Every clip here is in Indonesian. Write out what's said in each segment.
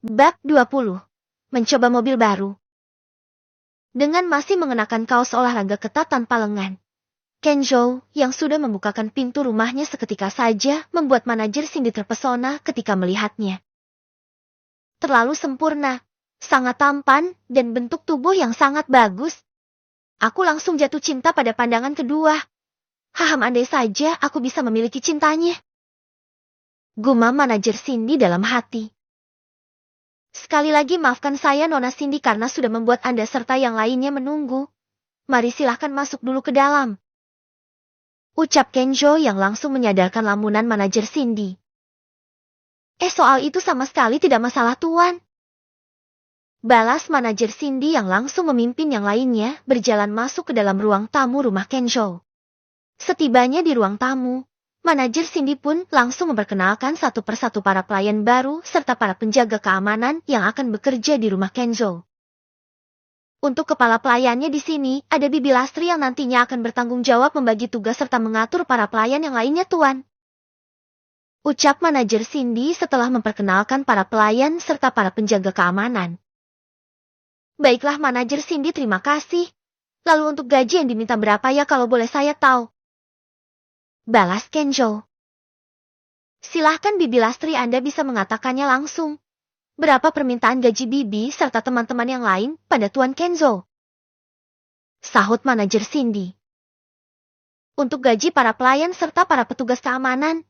Bab 20. Mencoba mobil baru. Dengan masih mengenakan kaos olahraga ketat tanpa lengan, Kenzo yang sudah membukakan pintu rumahnya seketika saja membuat manajer Cindy terpesona ketika melihatnya. Terlalu sempurna, sangat tampan, dan bentuk tubuh yang sangat bagus. Aku langsung jatuh cinta pada pandangan kedua. Haham, andai saja aku bisa memiliki cintanya. Gumam manajer Cindy dalam hati. Sekali lagi maafkan saya Nona Cindy karena sudah membuat Anda serta yang lainnya menunggu. Mari silahkan masuk dulu ke dalam. Ucap Kenzo yang langsung menyadarkan lamunan manajer Cindy. Soal itu sama sekali tidak masalah Tuan. Balas manajer Cindy yang langsung memimpin yang lainnya berjalan masuk ke dalam ruang tamu rumah Kenzo. Setibanya di ruang tamu, manajer Cindy pun langsung memperkenalkan satu persatu para pelayan baru serta para penjaga keamanan yang akan bekerja di rumah Kenzo. Untuk kepala pelayannya di sini ada Bibi Lastri yang nantinya akan bertanggung jawab membagi tugas serta mengatur para pelayan yang lainnya Tuan. Ucap manajer Cindy setelah memperkenalkan para pelayan serta para penjaga keamanan. Baiklah manajer Cindy, terima kasih. Lalu untuk gaji yang diminta berapa ya kalau boleh saya tahu? Balas Kenzo. Silahkan Bibi Lastri, Anda bisa mengatakannya langsung. Berapa permintaan gaji Bibi serta teman-teman yang lain pada Tuan Kenzo? Sahut manajer Cindy. Untuk gaji para pelayan serta para petugas keamanan,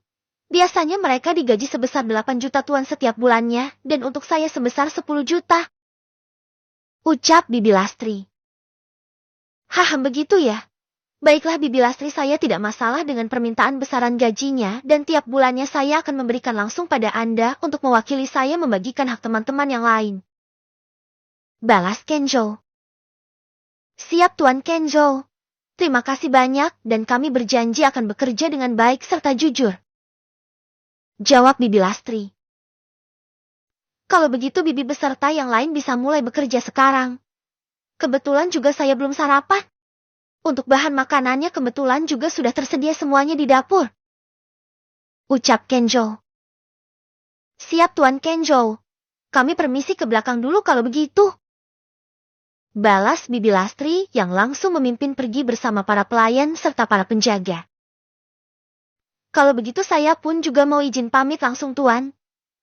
biasanya mereka digaji sebesar 8 juta Tuan setiap bulannya dan untuk saya sebesar 10 juta. Ucap Bibi Lastri. Hah, begitu ya? Baiklah Bibi Lastri, saya tidak masalah dengan permintaan besaran gajinya dan tiap bulannya saya akan memberikan langsung pada Anda untuk mewakili saya membagikan hak teman-teman yang lain. Balas Kenzo. Siap Tuan Kenzo. Terima kasih banyak dan kami berjanji akan bekerja dengan baik serta jujur. Jawab Bibi Lastri. Kalau begitu Bibi beserta yang lain bisa mulai bekerja sekarang. Kebetulan juga saya belum sarapan. Untuk bahan makanannya kebetulan juga sudah tersedia semuanya di dapur. Ucap Kenzo. Siap Tuan Kenzo. Kami permisi ke belakang dulu kalau begitu. Balas Bibi Lastri yang langsung memimpin pergi bersama para pelayan serta para penjaga. Kalau begitu saya pun juga mau izin pamit langsung Tuan.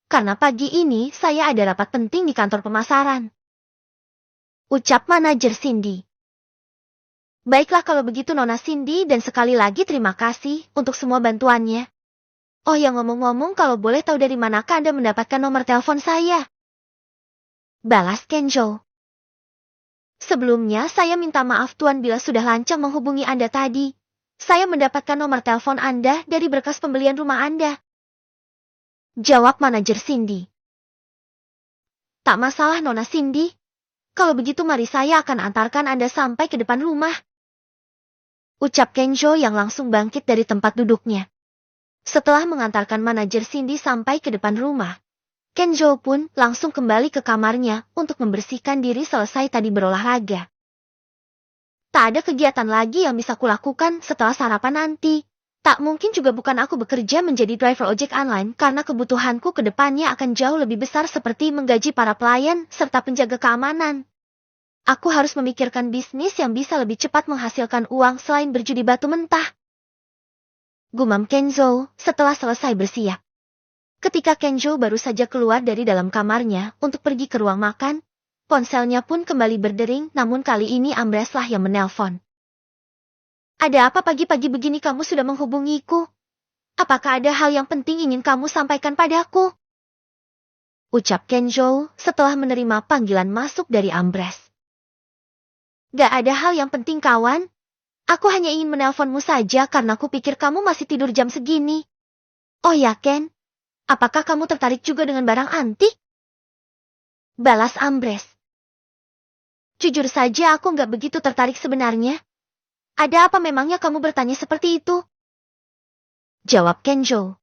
Karena pagi ini saya ada rapat penting di kantor pemasaran. Ucap manajer Cindy. Baiklah kalau begitu Nona Cindy dan sekali lagi terima kasih untuk semua bantuannya. Oh ya ngomong-ngomong, kalau boleh tahu dari manakah Anda mendapatkan nomor telepon saya? Balas Kenzo. Sebelumnya saya minta maaf Tuan bila sudah lancang menghubungi Anda tadi. Saya mendapatkan nomor telepon Anda dari berkas pembelian rumah Anda. Jawab manajer Cindy. Tak masalah Nona Cindy. Kalau begitu mari saya akan antarkan Anda sampai ke depan rumah. Ucap Kenzo yang langsung bangkit dari tempat duduknya. Setelah mengantarkan manajer Cindy sampai ke depan rumah, Kenzo pun langsung kembali ke kamarnya untuk membersihkan diri selesai tadi berolahraga. Tak ada kegiatan lagi yang bisa kulakukan setelah sarapan nanti. Tak mungkin juga bukan aku bekerja menjadi driver ojek online karena kebutuhanku ke depannya akan jauh lebih besar seperti menggaji para pelayan serta penjaga keamanan. Aku harus memikirkan bisnis yang bisa lebih cepat menghasilkan uang selain berjudi batu mentah. Gumam Kenzo setelah selesai bersiap. Ketika Kenzo baru saja keluar dari dalam kamarnya untuk pergi ke ruang makan, ponselnya pun kembali berdering, namun kali ini Ambroslah yang menelpon. Ada apa pagi-pagi begini kamu sudah menghubungiku? Apakah ada hal yang penting ingin kamu sampaikan padaku? Ucap Kenzo setelah menerima panggilan masuk dari Ambros. Gak ada hal yang penting kawan. Aku hanya ingin menelponmu saja karena aku pikir kamu masih tidur jam segini. Oh ya Ken, apakah kamu tertarik juga dengan barang antik? Balas Ambros. Jujur saja aku gak begitu tertarik sebenarnya. Ada apa memangnya kamu bertanya seperti itu? Jawab Kenzo.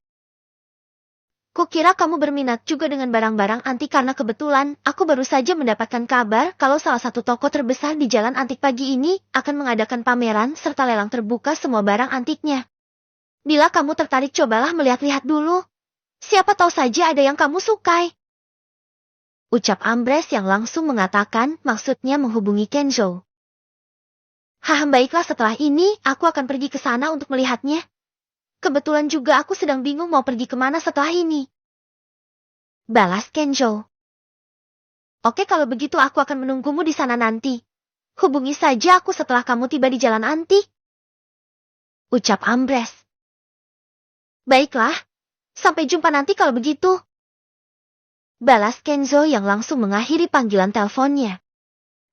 Kukira kamu berminat juga dengan barang-barang antik karena kebetulan aku baru saja mendapatkan kabar kalau salah satu toko terbesar di Jalan Antik pagi ini akan mengadakan pameran serta lelang terbuka semua barang antiknya. Bila kamu tertarik cobalah melihat-lihat dulu. Siapa tahu saja ada yang kamu sukai. Ucap Ambres yang langsung mengatakan maksudnya menghubungi Kenzo. Baiklah, setelah ini aku akan pergi ke sana untuk melihatnya. Kebetulan juga aku sedang bingung mau pergi kemana setelah ini. Balas Kenzo. Oke, kalau begitu aku akan menunggumu di sana nanti. Hubungi saja aku setelah kamu tiba di Jalan Anti. Ucap Ambres. Baiklah, sampai jumpa nanti kalau begitu. Balas Kenzo yang langsung mengakhiri panggilan teleponnya.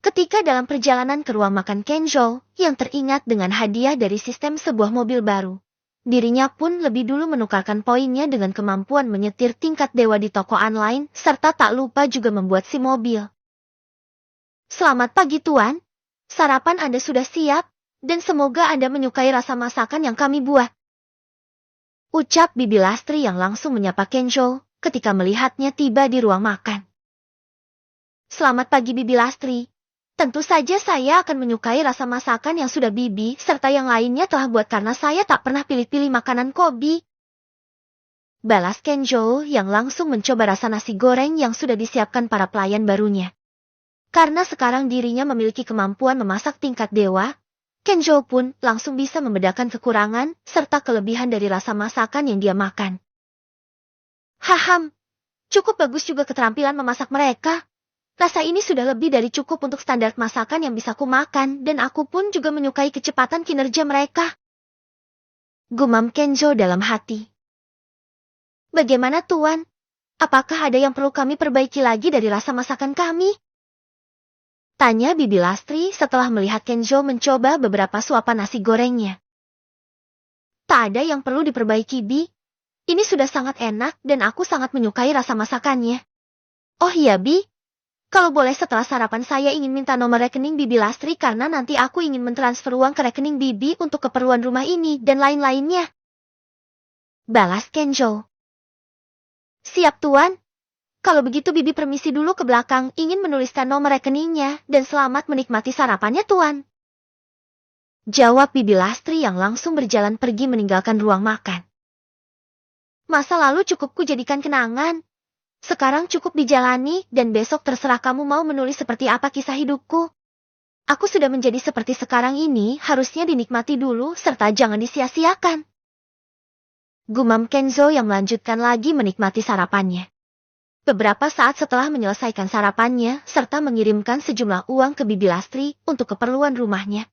Ketika dalam perjalanan ke ruang makan Kenzo, yang teringat dengan hadiah dari sistem sebuah mobil baru, dirinya pun lebih dulu menukarkan poinnya dengan kemampuan menyetir tingkat dewa di toko online, serta tak lupa juga membuat SIM mobil. Selamat pagi Tuan, sarapan Anda sudah siap, dan semoga Anda menyukai rasa masakan yang kami buat. Ucap Bibi Lastri yang langsung menyapa Kenzo ketika melihatnya tiba di ruang makan. Selamat pagi Bibi Lastri. Tentu saja saya akan menyukai rasa masakan yang sudah Bibi serta yang lainnya telah buat karena saya tak pernah pilih-pilih makanan Kobi. Balas Kenzo yang langsung mencoba rasa nasi goreng yang sudah disiapkan para pelayan barunya. Karena sekarang dirinya memiliki kemampuan memasak tingkat dewa, Kenzo pun langsung bisa membedakan kekurangan serta kelebihan dari rasa masakan yang dia makan. Cukup bagus juga keterampilan memasak mereka. Rasa ini sudah lebih dari cukup untuk standar masakan yang bisa kumakan dan aku pun juga menyukai kecepatan kinerja mereka. Gumam Kenzo dalam hati. Bagaimana Tuan? Apakah ada yang perlu kami perbaiki lagi dari rasa masakan kami? Tanya Bibi Lastri setelah melihat Kenzo mencoba beberapa suapan nasi gorengnya. Tak ada yang perlu diperbaiki Bi. Ini sudah sangat enak dan aku sangat menyukai rasa masakannya. Oh iya Bi, kalau boleh setelah sarapan saya ingin minta nomor rekening Bibi Lastri karena nanti aku ingin mentransfer uang ke rekening Bibi untuk keperluan rumah ini dan lain-lainnya. Balas Kenzo. Siap Tuan. Kalau begitu Bibi permisi dulu ke belakang ingin menuliskan nomor rekeningnya dan selamat menikmati sarapannya Tuan. Jawab Bibi Lastri yang langsung berjalan pergi meninggalkan ruang makan. Masa lalu cukup ku jadikan kenangan. Sekarang cukup dijalani dan besok terserah kamu mau menulis seperti apa kisah hidupku. Aku sudah menjadi seperti sekarang ini harusnya dinikmati dulu serta jangan disia-siakan. Gumam Kenzo yang melanjutkan lagi menikmati sarapannya. Beberapa saat setelah menyelesaikan sarapannya serta mengirimkan sejumlah uang ke Bibi Lastri untuk keperluan rumahnya,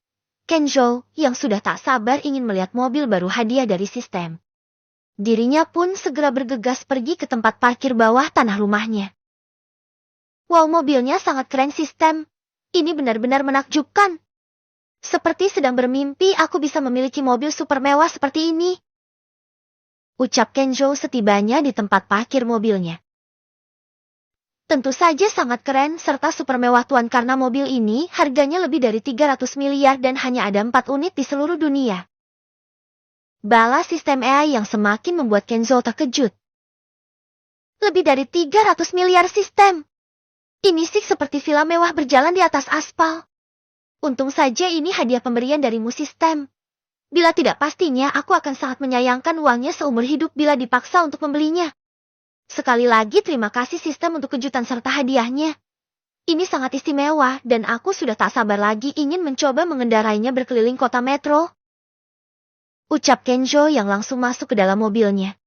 Kenzo yang sudah tak sabar ingin melihat mobil baru hadiah dari sistem. Dirinya pun segera bergegas pergi ke tempat parkir bawah tanah rumahnya. Wow, mobilnya sangat keren sistem. Ini benar-benar menakjubkan. Seperti sedang bermimpi aku bisa memiliki mobil super mewah seperti ini. Ucap Kenzo setibanya di tempat parkir mobilnya. Tentu saja sangat keren serta super mewah Tuan karena mobil ini harganya lebih dari 300 miliar dan hanya ada 4 unit di seluruh dunia. Balas sistem AI yang semakin membuat Kenzo terkejut. Lebih dari 300 miliar sistem. Ini sih seperti villa mewah berjalan di atas aspal. Untung saja ini hadiah pemberian darimu sistem. Bila tidak pastinya aku akan sangat menyayangkan uangnya seumur hidup bila dipaksa untuk membelinya. Sekali lagi terima kasih sistem untuk kejutan serta hadiahnya. Ini sangat istimewa dan aku sudah tak sabar lagi ingin mencoba mengendarainya berkeliling kota metro. Ucap Kenzo yang langsung masuk ke dalam mobilnya.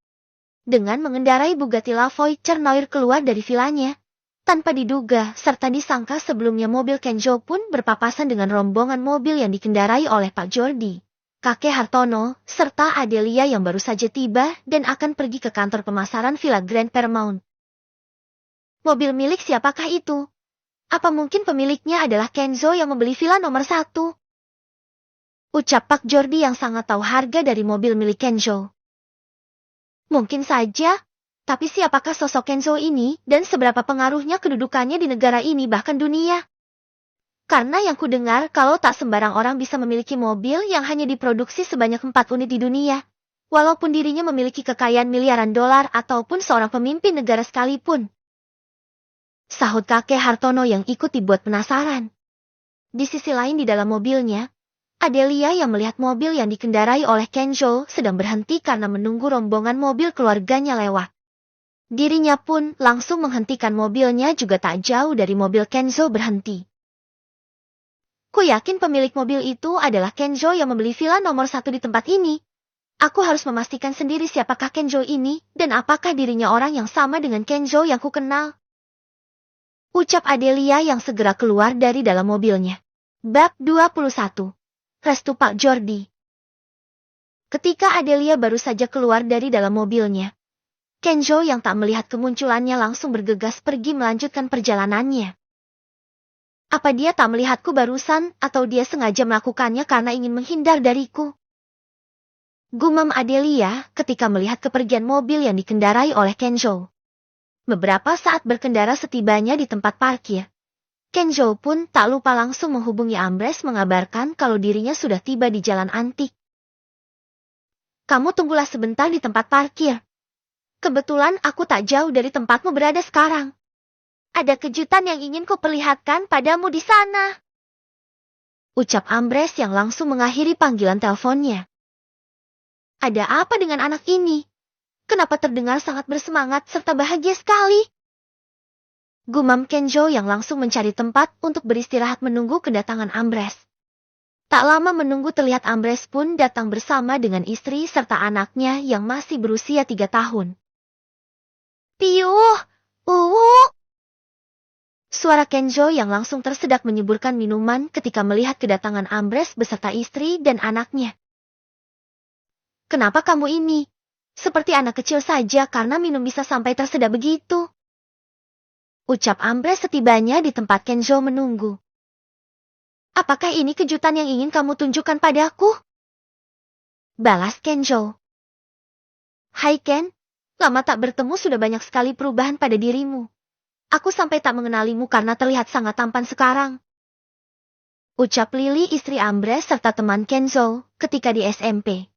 Dengan mengendarai Bugatti La Voiture Noir keluar dari vilanya, tanpa diduga serta disangka sebelumnya mobil Kenzo pun berpapasan dengan rombongan mobil yang dikendarai oleh Pak Jordi, kakek Hartono, serta Adelia yang baru saja tiba dan akan pergi ke kantor pemasaran Villa Grand Paramount. Mobil milik siapakah itu? Apa mungkin pemiliknya adalah Kenzo yang membeli villa nomor 1? Ucap Pak Jordi yang sangat tahu harga dari mobil milik Kenzo. Mungkin saja, tapi siapakah sosok Kenzo ini dan seberapa pengaruhnya kedudukannya di negara ini bahkan dunia? Karena yang kudengar kalau tak sembarang orang bisa memiliki mobil yang hanya diproduksi sebanyak 4 unit di dunia. Walaupun dirinya memiliki kekayaan miliaran dolar ataupun seorang pemimpin negara sekalipun. Sahut kakek Hartono yang ikut dibuat penasaran. Di sisi lain di dalam mobilnya, Adelia yang melihat mobil yang dikendarai oleh Kenzo sedang berhenti karena menunggu rombongan mobil keluarganya lewat. Dirinya pun langsung menghentikan mobilnya juga tak jauh dari mobil Kenzo berhenti. Ku yakin pemilik mobil itu adalah Kenzo yang membeli villa nomor 1 di tempat ini. Aku harus memastikan sendiri siapakah Kenzo ini dan apakah dirinya orang yang sama dengan Kenzo yang ku kenal. Ucap Adelia yang segera keluar dari dalam mobilnya. Bab 21. Restu Pak Jordi. Ketika Adelia baru saja keluar dari dalam mobilnya, Kenzo yang tak melihat kemunculannya langsung bergegas pergi melanjutkan perjalanannya. Apa dia tak melihatku barusan atau dia sengaja melakukannya karena ingin menghindar dariku? Gumam Adelia ketika melihat kepergian mobil yang dikendarai oleh Kenzo. Beberapa saat berkendara setibanya di tempat parkir, Kenzo pun tak lupa langsung menghubungi Ambres mengabarkan kalau dirinya sudah tiba di Jalan Antik. Kamu tunggulah sebentar di tempat parkir. Kebetulan aku tak jauh dari tempatmu berada sekarang. Ada kejutan yang ingin kuperlihatkan padamu di sana. Ucap Ambres yang langsung mengakhiri panggilan teleponnya. Ada apa dengan anak ini? Kenapa terdengar sangat bersemangat serta bahagia sekali? Gumam Kenzo yang langsung mencari tempat untuk beristirahat menunggu kedatangan Ambres. Tak lama menunggu terlihat Ambres pun datang bersama dengan istri serta anaknya yang masih berusia 3 tahun. Piuh, Suara Kenzo yang langsung tersedak menyuburkan minuman ketika melihat kedatangan Ambres beserta istri dan anaknya. Kenapa kamu ini? Seperti anak kecil saja karena minum bisa sampai tersedak begitu. Ucap Ambres setibanya di tempat Kenzo menunggu. Apakah ini kejutan yang ingin kamu tunjukkan padaku? Balas Kenzo. Hai Ken, lama tak bertemu sudah banyak sekali perubahan pada dirimu. Aku sampai tak mengenalimu karena terlihat sangat tampan sekarang. Ucap Lily istri Ambres serta teman Kenzo ketika di SMP.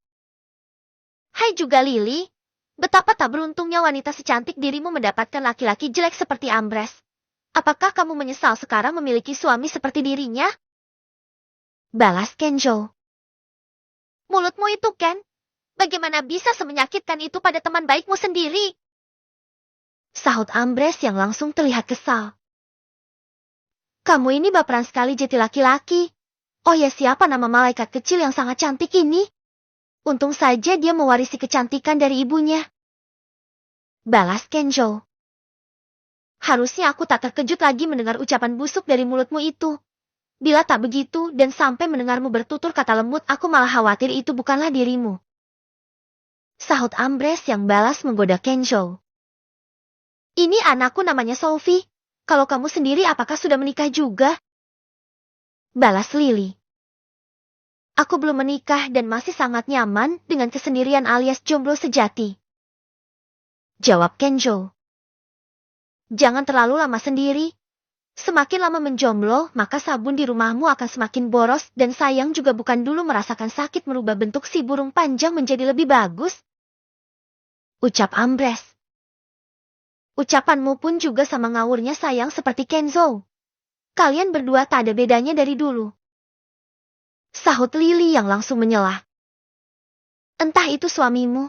Hai juga Lily, betapa tak beruntungnya wanita secantik dirimu mendapatkan laki-laki jelek seperti Ambres. Apakah kamu menyesal sekarang memiliki suami seperti dirinya? Balas Kenzo. Mulutmu itu Ken, bagaimana bisa semenyakitkan itu pada teman baikmu sendiri? Sahut Ambres yang langsung terlihat kesal. Kamu ini baperan sekali jadi laki-laki. Oh ya, siapa nama malaikat kecil yang sangat cantik ini? Untung saja dia mewarisi kecantikan dari ibunya. Balas Kenzo. Harusnya aku tak terkejut lagi mendengar ucapan busuk dari mulutmu itu. Bila tak begitu dan sampai mendengarmu bertutur kata lembut, aku malah khawatir itu bukanlah dirimu. Sahut Ambres yang balas menggoda Kenzo. Ini anakku namanya Sophie. Kalau kamu sendiri apakah sudah menikah juga? Balas Lily. Aku belum menikah dan masih sangat nyaman dengan kesendirian alias jomblo sejati. Jawab Kenzo. Jangan terlalu lama sendiri. Semakin lama menjomblo, maka sabun di rumahmu akan semakin boros dan sayang juga bukan dulu merasakan sakit merubah bentuk si burung panjang menjadi lebih bagus. Ucap Ambres. Ucapanmu pun juga sama ngawurnya sayang seperti Kenzo. Kalian berdua tak ada bedanya dari dulu. Sahut Lily yang langsung menyelah. Entah itu suamimu.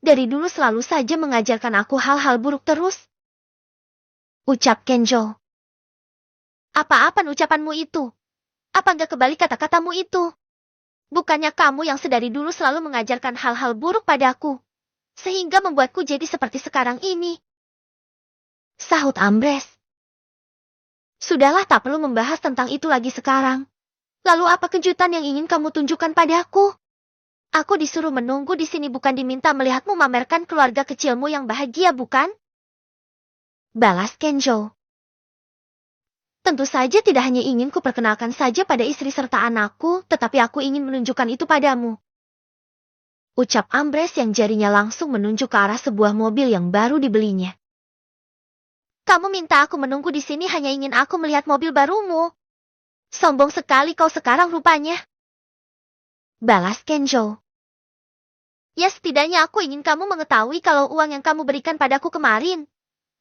Dari dulu selalu saja mengajarkan aku hal-hal buruk terus. Ucap Kenzo. Apa-apaan ucapanmu itu? Apa enggak kebalik kata-katamu itu? Bukannya kamu yang sedari dulu selalu mengajarkan hal-hal buruk padaku, sehingga membuatku jadi seperti sekarang ini. Sahut Ambres. Sudahlah, tak perlu membahas tentang itu lagi sekarang. Lalu apa kejutan yang ingin kamu tunjukkan padaku? Aku disuruh menunggu di sini bukan diminta melihatmu memamerkan keluarga kecilmu yang bahagia, bukan? Balas Kenzo. Tentu saja tidak hanya ingin kuperkenalkan saja pada istri serta anakku, tetapi aku ingin menunjukkan itu padamu. Ucap Ambres yang jarinya langsung menunjuk ke arah sebuah mobil yang baru dibelinya. Kamu minta aku menunggu di sini hanya ingin aku melihat mobil barumu. Sombong sekali kau sekarang rupanya. Balas Kenzo. Ya, setidaknya aku ingin kamu mengetahui kalau uang yang kamu berikan padaku kemarin,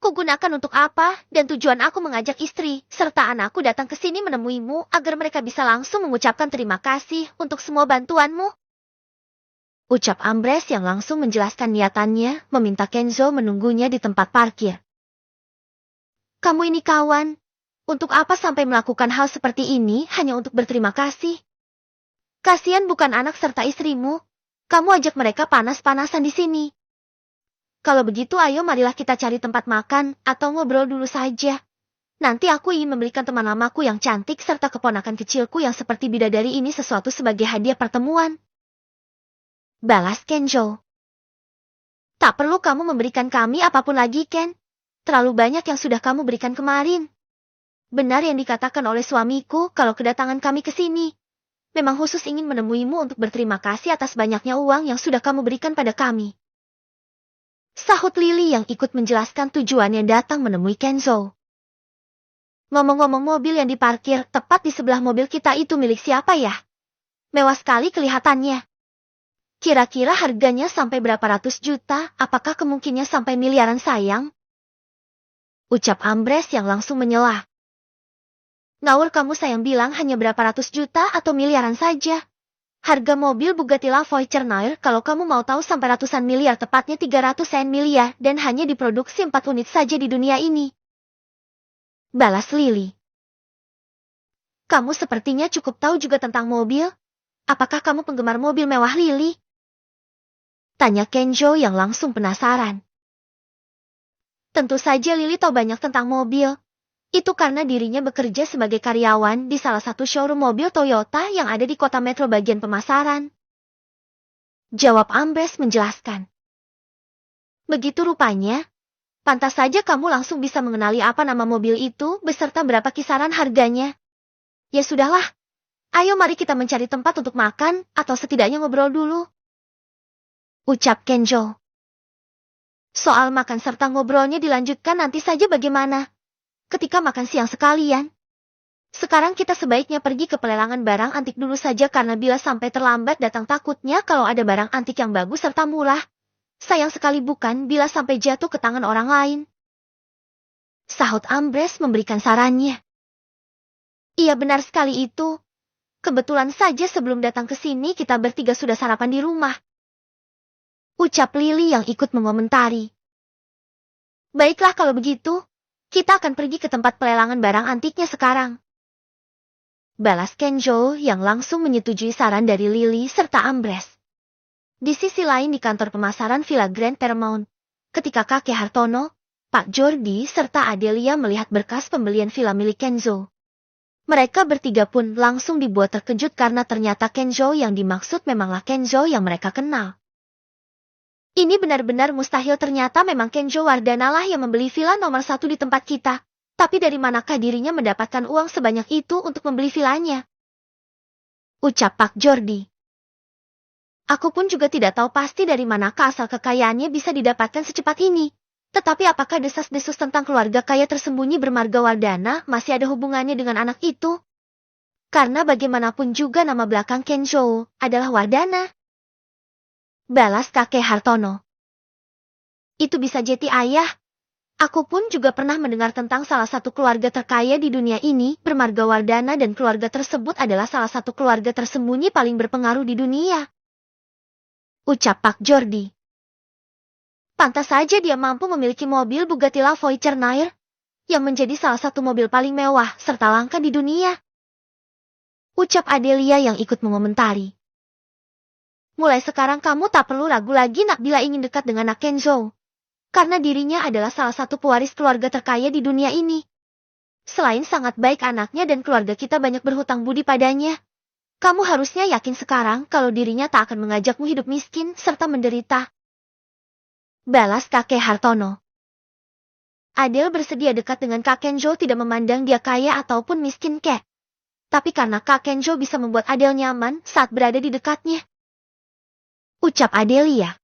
kugunakan untuk apa, dan tujuan aku mengajak istri serta anakku datang ke sini menemuimu agar mereka bisa langsung mengucapkan terima kasih untuk semua bantuanmu. Ucap Ambrose yang langsung menjelaskan niatannya, meminta Kenzo menunggunya di tempat parkir. Kamu ini kawan, untuk apa sampai melakukan hal seperti ini hanya untuk berterima kasih? Kasian bukan anak serta istrimu, kamu ajak mereka panas-panasan di sini. Kalau begitu ayo marilah kita cari tempat makan atau ngobrol dulu saja. Nanti aku ingin memberikan teman lamaku yang cantik serta keponakan kecilku yang seperti bidadari ini sesuatu sebagai hadiah pertemuan. Balas Kenzo. Tak perlu kamu memberikan kami apapun lagi, Ken. Terlalu banyak yang sudah kamu berikan kemarin. Benar yang dikatakan oleh suamiku kalau kedatangan kami ke sini. Memang khusus ingin menemuimu untuk berterima kasih atas banyaknya uang yang sudah kamu berikan pada kami. Sahut Lily yang ikut menjelaskan tujuannya datang menemui Kenzo. Ngomong-ngomong mobil yang diparkir tepat di sebelah mobil kita itu milik siapa ya? Mewah sekali kelihatannya. Kira-kira harganya sampai berapa ratus juta, apakah kemungkinannya sampai miliaran sayang? Ucap Ambrose yang langsung menyela. Ngawur kamu sayang bilang hanya berapa ratus juta atau miliaran saja. Harga mobil Bugatti La Voiture kalau kamu mau tahu sampai ratusan miliar tepatnya 300 miliar dan hanya diproduksi 4 unit saja di dunia ini. Balas Lily. Kamu sepertinya cukup tahu juga tentang mobil. Apakah kamu penggemar mobil mewah Lily? Tanya Kenzo yang langsung penasaran. Tentu saja Lily tahu banyak tentang mobil. Itu karena dirinya bekerja sebagai karyawan di salah satu showroom mobil Toyota yang ada di kota metro bagian pemasaran. Jawab Ambrose menjelaskan. Begitu rupanya. Pantas saja kamu langsung bisa mengenali apa nama mobil itu beserta berapa kisaran harganya. Ya sudahlah. Ayo mari kita mencari tempat untuk makan atau setidaknya ngobrol dulu. Ucap Kenzo. Soal makan serta ngobrolnya dilanjutkan nanti saja bagaimana? Ketika makan siang sekalian. Sekarang kita sebaiknya pergi ke pelelangan barang antik dulu saja karena bila sampai terlambat datang takutnya kalau ada barang antik yang bagus serta murah. Sayang sekali bukan bila sampai jatuh ke tangan orang lain. Sahut Ambrose memberikan sarannya. Iya benar sekali itu. Kebetulan saja sebelum datang ke sini kita bertiga sudah sarapan di rumah. Ucap Lily yang ikut mengomentari. Baiklah kalau begitu, kita akan pergi ke tempat pelelangan barang antiknya sekarang. Balas Kenzo yang langsung menyetujui saran dari Lily serta Ambrose. Di sisi lain di kantor pemasaran Villa Grand Paramount, ketika kakek Hartono, Pak Jordi serta Adelia melihat berkas pembelian villa milik Kenzo. Mereka bertiga pun langsung dibuat terkejut karena ternyata Kenzo yang dimaksud memanglah Kenzo yang mereka kenal. Ini benar-benar mustahil ternyata memang Kenzo Wardana lah yang membeli villa nomor 1 di tempat kita. Tapi dari manakah dirinya mendapatkan uang sebanyak itu untuk membeli villanya? Ucap Pak Jordi. Aku pun juga tidak tahu pasti dari manakah asal kekayaannya bisa didapatkan secepat ini. Tetapi apakah desas-desus tentang keluarga kaya tersembunyi bermarga Wardana masih ada hubungannya dengan anak itu? Karena bagaimanapun juga nama belakang Kenzo adalah Wardana. Balas kakek Hartono. Itu bisa jadi ayah. Aku pun juga pernah mendengar tentang salah satu keluarga terkaya di dunia ini bermarga Wardana dan keluarga tersebut adalah salah satu keluarga tersembunyi paling berpengaruh di dunia. Ucap Pak Jordi. Pantas saja dia mampu memiliki mobil Bugatti La Voiture yang menjadi salah satu mobil paling mewah serta langka di dunia. Ucap Adelia yang ikut mengomentari. Mulai sekarang kamu tak perlu ragu lagi nak bila ingin dekat dengan nak Kenzo. Karena dirinya adalah salah satu pewaris keluarga terkaya di dunia ini. Selain sangat baik anaknya dan keluarga kita banyak berhutang budi padanya. Kamu harusnya yakin sekarang kalau dirinya tak akan mengajakmu hidup miskin serta menderita. Balas kakek Hartono. Adel bersedia dekat dengan Kak Kenzo tidak memandang dia kaya ataupun miskin kek. Tapi karena Kak Kenzo bisa membuat Adel nyaman saat berada di dekatnya. Ucap Adelia.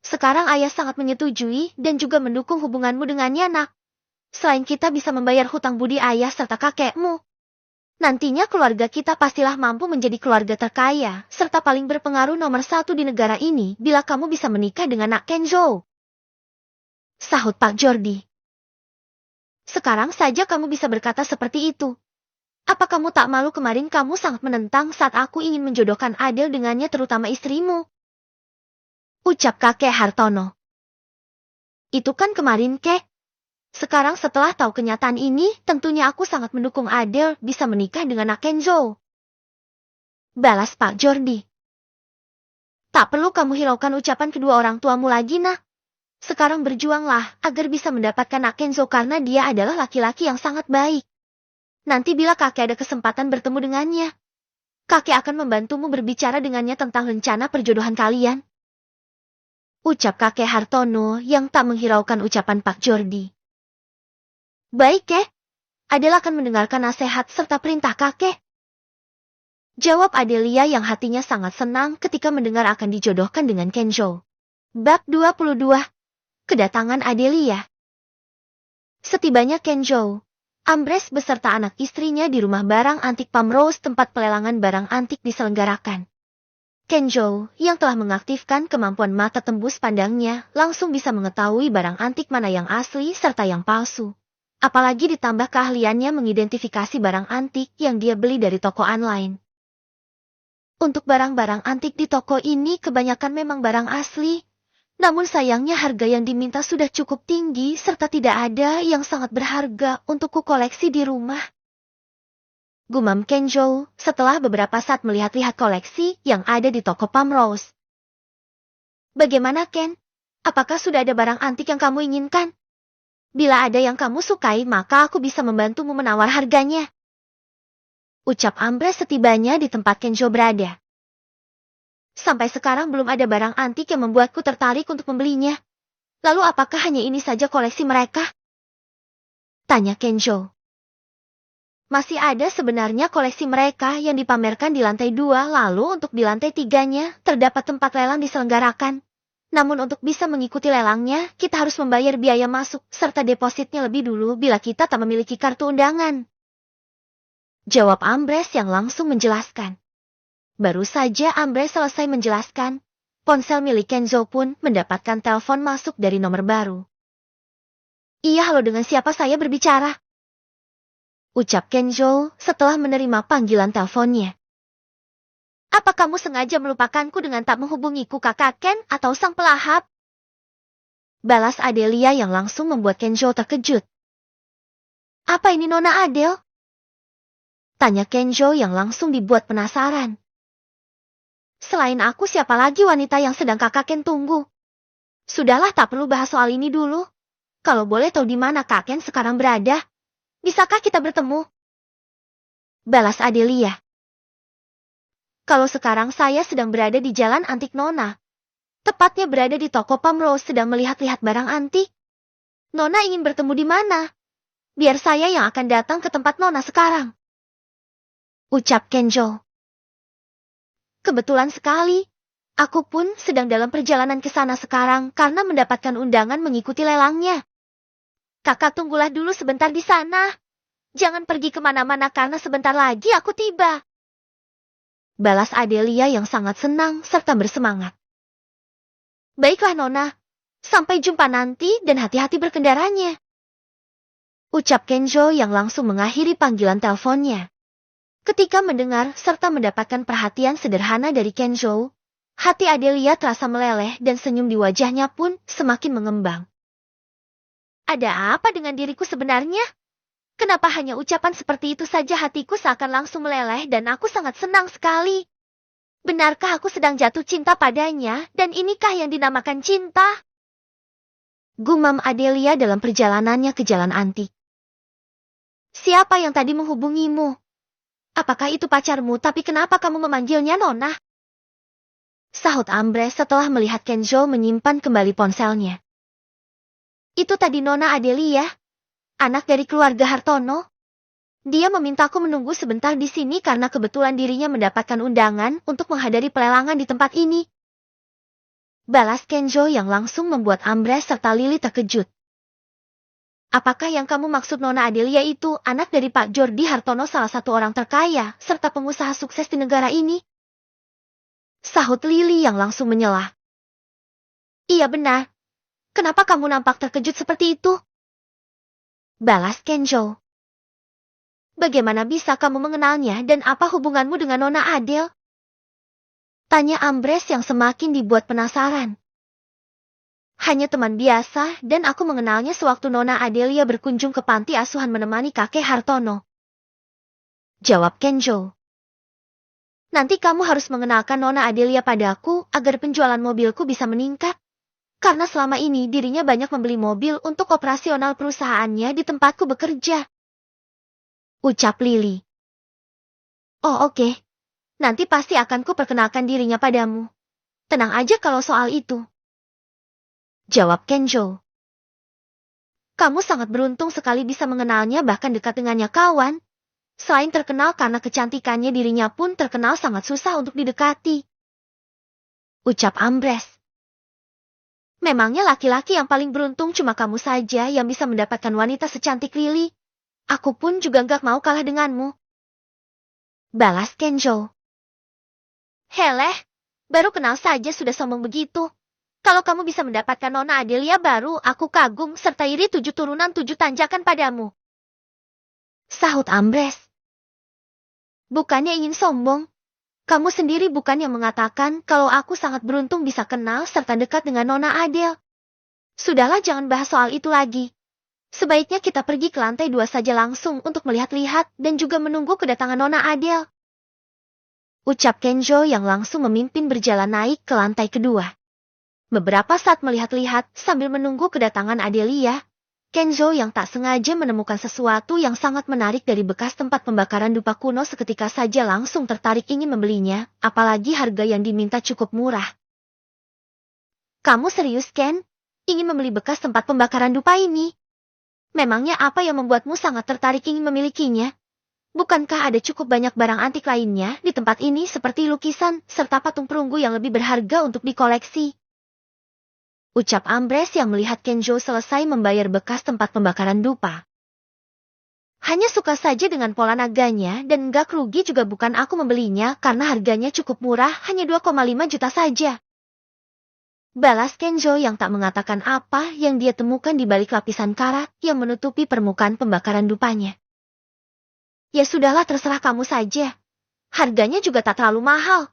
Sekarang ayah sangat menyetujui dan juga mendukung hubunganmu dengannya nak. Selain kita bisa membayar hutang budi ayah serta kakekmu. Nantinya keluarga kita pastilah mampu menjadi keluarga terkaya, serta paling berpengaruh nomor 1 di negara ini bila kamu bisa menikah dengan nak Kenzo. Sahut Pak Jordi. Sekarang saja kamu bisa berkata seperti itu. Apa kamu tak malu kemarin kamu sangat menentang saat aku ingin menjodohkan Adele dengannya terutama istrimu? Ucap kakek Hartono. Itu kan kemarin kek. Sekarang setelah tahu kenyataan ini, tentunya aku sangat mendukung Adele bisa menikah dengan nak Kenzo. Balas Pak Jordi. Tak perlu kamu hiraukan ucapan kedua orang tuamu lagi nak. Sekarang berjuanglah agar bisa mendapatkan nak Kenzo karena dia adalah laki-laki yang sangat baik. Nanti bila kakek ada kesempatan bertemu dengannya, kakek akan membantumu berbicara dengannya tentang rencana perjodohan kalian. Ucap kakek Hartono yang tak menghiraukan ucapan Pak Jordi. Baik kek, Adele akan mendengarkan nasihat serta perintah kakek. Jawab Adelia yang hatinya sangat senang ketika mendengar akan dijodohkan dengan Kenzo. Bab 22. Kedatangan Adelia. Setibanya Kenzo, Ambrose beserta anak istrinya di rumah barang antik Pamrose tempat pelelangan barang antik diselenggarakan. Kenzo, yang telah mengaktifkan kemampuan mata tembus pandangnya, langsung bisa mengetahui barang antik mana yang asli serta yang palsu. Apalagi ditambah keahliannya mengidentifikasi barang antik yang dia beli dari toko online. Untuk barang-barang antik di toko ini kebanyakan memang barang asli. Namun sayangnya harga yang diminta sudah cukup tinggi serta tidak ada yang sangat berharga untuk kukoleksi di rumah. Gumam Kenzo setelah beberapa saat melihat-lihat koleksi yang ada di toko Pamrose. Bagaimana Ken? Apakah sudah ada barang antik yang kamu inginkan? Bila ada yang kamu sukai maka aku bisa membantumu menawar harganya. Ucap Ambrose setibanya di tempat Kenzo berada. Sampai sekarang belum ada barang antik yang membuatku tertarik untuk membelinya. Lalu apakah hanya ini saja koleksi mereka? Tanya Kenzo. Masih ada sebenarnya koleksi mereka yang dipamerkan di lantai 2 lalu untuk di lantai 3-nya terdapat tempat lelang diselenggarakan. Namun untuk bisa mengikuti lelangnya, kita harus membayar biaya masuk serta depositnya lebih dulu bila kita tak memiliki kartu undangan. Jawab Ambrose yang langsung menjelaskan. Baru saja Ambrose selesai menjelaskan, ponsel milik Kenzo pun mendapatkan telepon masuk dari nomor baru. Iya, halo, dengan siapa saya berbicara? Ucap Kenzo setelah menerima panggilan teleponnya. Apa kamu sengaja melupakanku dengan tak menghubungiku kakak Ken atau sang pelahap? Balas Adelia yang langsung membuat Kenzo terkejut. Apa ini Nona Adele? Tanya Kenzo yang langsung dibuat penasaran. Selain aku siapa lagi wanita yang sedang kakak Ken tunggu? Sudahlah, tak perlu bahas soal ini dulu. Kalau boleh tahu di mana kak Ken sekarang berada? Bisakah kita bertemu? Balas Adelia. Kalau sekarang saya sedang berada di Jalan Antik Nona. Tepatnya berada di toko Pamrose sedang melihat-lihat barang antik. Nona ingin bertemu di mana? Biar saya yang akan datang ke tempat Nona sekarang. Ucap Kenzo. Kebetulan sekali. Aku pun sedang dalam perjalanan ke sana sekarang karena mendapatkan undangan mengikuti lelangnya. Kakak tunggulah dulu sebentar di sana. Jangan pergi kemana-mana karena sebentar lagi aku tiba. Balas Adelia yang sangat senang serta bersemangat. Baiklah Nona. Sampai jumpa nanti dan hati-hati berkendaranya. Ucap Kenzo yang langsung mengakhiri panggilan teleponnya. Ketika mendengar serta mendapatkan perhatian sederhana dari Kenzo, hati Adelia terasa meleleh dan senyum di wajahnya pun semakin mengembang. Ada apa dengan diriku sebenarnya? Kenapa hanya ucapan seperti itu saja hatiku seakan langsung meleleh dan aku sangat senang sekali. Benarkah aku sedang jatuh cinta padanya dan inikah yang dinamakan cinta? Gumam Adelia dalam perjalanannya ke jalan antik. Siapa yang tadi menghubungimu? Apakah itu pacarmu tapi kenapa kamu memanggilnya Nona? Sahut Ambrose setelah melihat Kenzo menyimpan kembali ponselnya. Itu tadi Nona Adelia, anak dari keluarga Hartono. Dia memintaku menunggu sebentar di sini karena kebetulan dirinya mendapatkan undangan untuk menghadiri pelelangan di tempat ini. Balas Kenzo yang langsung membuat Ambrose serta Lily terkejut. Apakah yang kamu maksud Nona Adelia itu anak dari Pak Jordi Hartono, salah satu orang terkaya serta pengusaha sukses di negara ini? Sahut Lily yang langsung menyelah. Iya benar. Kenapa kamu nampak terkejut seperti itu? Balas Kenzo. Bagaimana bisa kamu mengenalnya dan apa hubunganmu dengan Nona Adele? Tanya Ambrose yang semakin dibuat penasaran. Hanya teman biasa dan aku mengenalnya sewaktu Nona Adelia berkunjung ke panti asuhan menemani kakek Hartono. Jawab Kenjo. Nanti kamu harus mengenalkan Nona Adelia padaku agar penjualan mobilku bisa meningkat. Karena selama ini dirinya banyak membeli mobil untuk operasional perusahaannya di tempatku bekerja. Ucap Lily. Oh oke. Nanti pasti akan kuperkenalkan dirinya padamu. Tenang aja kalau soal itu. Jawab Kenjo. Kamu sangat beruntung sekali bisa mengenalnya bahkan dekat dengannya kawan. Selain terkenal karena kecantikannya dirinya pun terkenal sangat susah untuk didekati. Ucap Ambrose. Memangnya laki-laki yang paling beruntung cuma kamu saja yang bisa mendapatkan wanita secantik Lily. Aku pun juga gak mau kalah denganmu. Balas Kenjo. Heleh, baru kenal saja sudah sombong begitu. Kalau kamu bisa mendapatkan Nona Adelia baru, aku kagum serta iri 7 turunan 7 tanjakan padamu. Sahut Ambrose. Bukannya ingin sombong. Kamu sendiri bukan yang mengatakan kalau aku sangat beruntung bisa kenal serta dekat dengan Nona Adele. Sudahlah jangan bahas soal itu lagi. Sebaiknya kita pergi ke lantai 2 saja langsung untuk melihat-lihat dan juga menunggu kedatangan Nona Adele. Ucap Kenjo yang langsung memimpin berjalan naik ke lantai kedua. Beberapa saat melihat-lihat sambil menunggu kedatangan Adelia, Kenzo yang tak sengaja menemukan sesuatu yang sangat menarik dari bekas tempat pembakaran dupa kuno seketika saja langsung tertarik ingin membelinya, apalagi harga yang diminta cukup murah. Kamu serius, Ken? Ingin membeli bekas tempat pembakaran dupa ini? Memangnya apa yang membuatmu sangat tertarik ingin memilikinya? Bukankah ada cukup banyak barang antik lainnya di tempat ini seperti lukisan serta patung perunggu yang lebih berharga untuk dikoleksi? Ucap Ambrose yang melihat Kenjo selesai membayar bekas tempat pembakaran dupa. Hanya suka saja dengan pola naganya dan gak rugi juga bukan aku membelinya karena harganya cukup murah hanya 2,5 juta saja. Balas Kenjo yang tak mengatakan apa yang dia temukan di balik lapisan karat yang menutupi permukaan pembakaran dupanya. Ya sudahlah terserah kamu saja. Harganya juga tak terlalu mahal.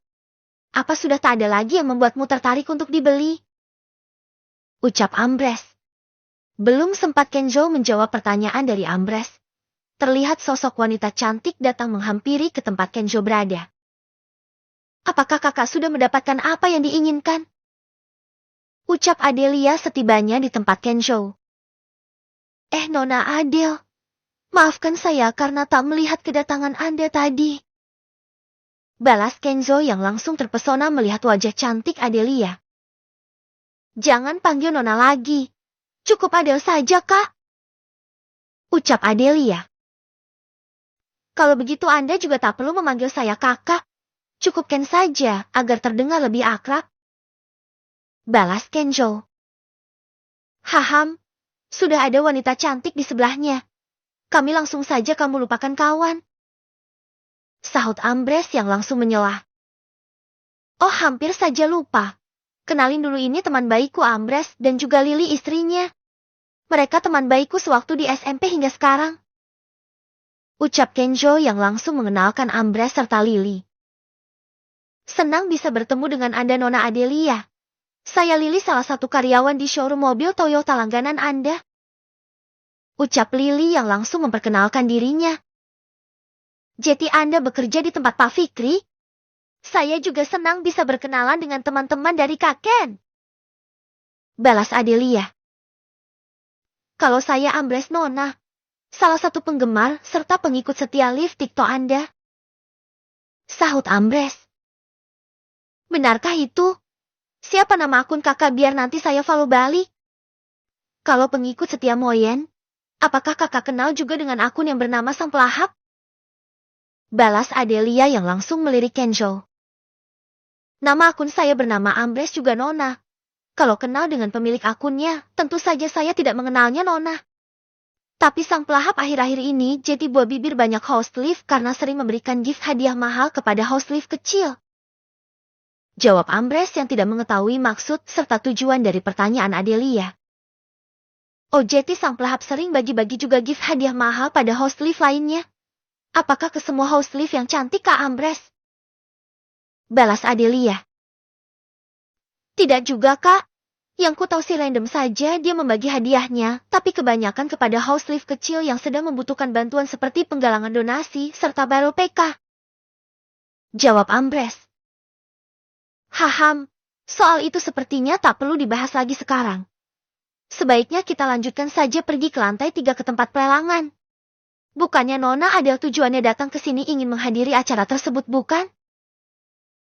Apa sudah tak ada lagi yang membuatmu tertarik untuk dibeli? Ucap Ambrose. Belum sempat Kenjo menjawab pertanyaan dari Ambrose. Terlihat sosok wanita cantik datang menghampiri ke tempat Kenjo berada. Apakah kakak sudah mendapatkan apa yang diinginkan? Ucap Adelia setibanya di tempat Kenjo. Nona Adele. Maafkan saya karena tak melihat kedatangan Anda tadi. Balas Kenzo yang langsung terpesona melihat wajah cantik Adelia. Jangan panggil Nona lagi. Cukup Adele saja, Kak. Ucap Adelia. Kalau begitu Anda juga tak perlu memanggil saya kakak. Cukup Ken saja agar terdengar lebih akrab. Balas Kenjo. Haham, sudah ada wanita cantik di sebelahnya. Kami langsung saja kamu lupakan kawan. Sahut Ambrose yang langsung menyelah. Oh hampir saja lupa. Kenalin dulu ini teman baikku Ambrose dan juga Lily istrinya. Mereka teman baikku sewaktu di SMP hingga sekarang. Ucap Kenjo yang langsung mengenalkan Ambrose serta Lily. Senang bisa bertemu dengan Anda Nona Adelia. Saya Lily salah satu karyawan di showroom mobil Toyota langganan Anda. Ucap Lily yang langsung memperkenalkan dirinya. Jadi Anda bekerja di tempat Pak Fikri? Saya juga senang bisa berkenalan dengan teman-teman dari Kak Ken. Balas Adelia. Kalau saya Ambrose Nona, salah satu penggemar serta pengikut setia live TikTok Anda. Sahut Ambrose. Benarkah itu? Siapa nama akun kakak biar nanti saya follow balik? Kalau pengikut setia Moyen, apakah kakak kenal juga dengan akun yang bernama Sang Pelahap? Balas Adelia yang langsung melirik Kenjo. Nama akun saya bernama Ambrose juga Nona. Kalau kenal dengan pemilik akunnya, tentu saja saya tidak mengenalnya Nona. Tapi Sang Pelahap akhir-akhir ini jadi buah bibir banyak host live karena sering memberikan gift hadiah mahal kepada host live kecil. Jawab Ambrose yang tidak mengetahui maksud serta tujuan dari pertanyaan Adelia. Oh jadi Sang Pelahap sering bagi-bagi juga gift hadiah mahal pada host live lainnya. Apakah ke semua house lift yang cantik Kak Ambres? Balas Adelia. Tidak juga Kak. Yang ku tahu si random saja dia membagi hadiahnya, tapi kebanyakan kepada house lift kecil yang sedang membutuhkan bantuan seperti penggalangan donasi serta barrel PK. Jawab Ambres. Haham, soal itu sepertinya tak perlu dibahas lagi sekarang. Sebaiknya kita lanjutkan saja pergi ke lantai 3 ke tempat pelelangan. Bukannya Nona Adele tujuannya datang ke sini ingin menghadiri acara tersebut, bukan?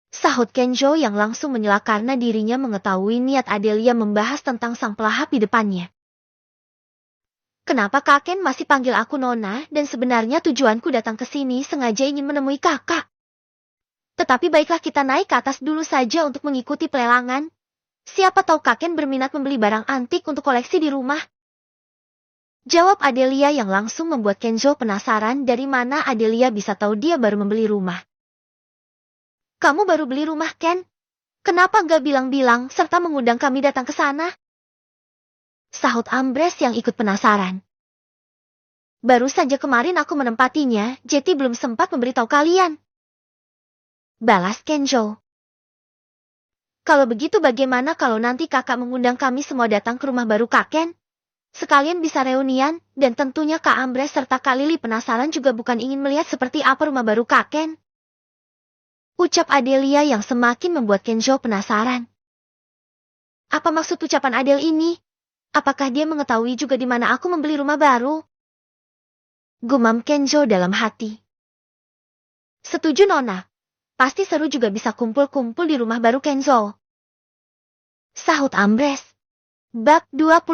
Sahut Kenjo yang langsung menyela karena dirinya mengetahui niat Adelia membahas tentang sang pelahap di depannya. Kenapa Kak Ken masih panggil aku Nona dan sebenarnya tujuanku datang ke sini sengaja ingin menemui kakak. Tetapi baiklah kita naik ke atas dulu saja untuk mengikuti pelelangan. Siapa tahu Kak Ken berminat membeli barang antik untuk koleksi di rumah. Jawab Adelia yang langsung membuat Kenjo penasaran dari mana Adelia bisa tahu dia baru membeli rumah. Kamu baru beli rumah, Ken? Kenapa nggak bilang-bilang serta mengundang kami datang ke sana? Sahut Ambres yang ikut penasaran. Baru saja kemarin aku menempatinya, jadi belum sempat memberitahu kalian. Balas Kenjo. Kalau begitu bagaimana kalau nanti kakak mengundang kami semua datang ke rumah baru Kak Ken? Sekalian bisa reunian, dan tentunya Kak Ambres serta Kak Lili penasaran juga bukan ingin melihat seperti apa rumah baru Kak Ken. Ucap Adelia yang semakin membuat Kenjo penasaran. Apa maksud ucapan Adele ini? Apakah dia mengetahui juga di mana aku membeli rumah baru? Gumam Kenjo dalam hati. Setuju Nona. Pasti seru juga bisa kumpul-kumpul di rumah baru Kenzo. Sahut Ambres. Bab 20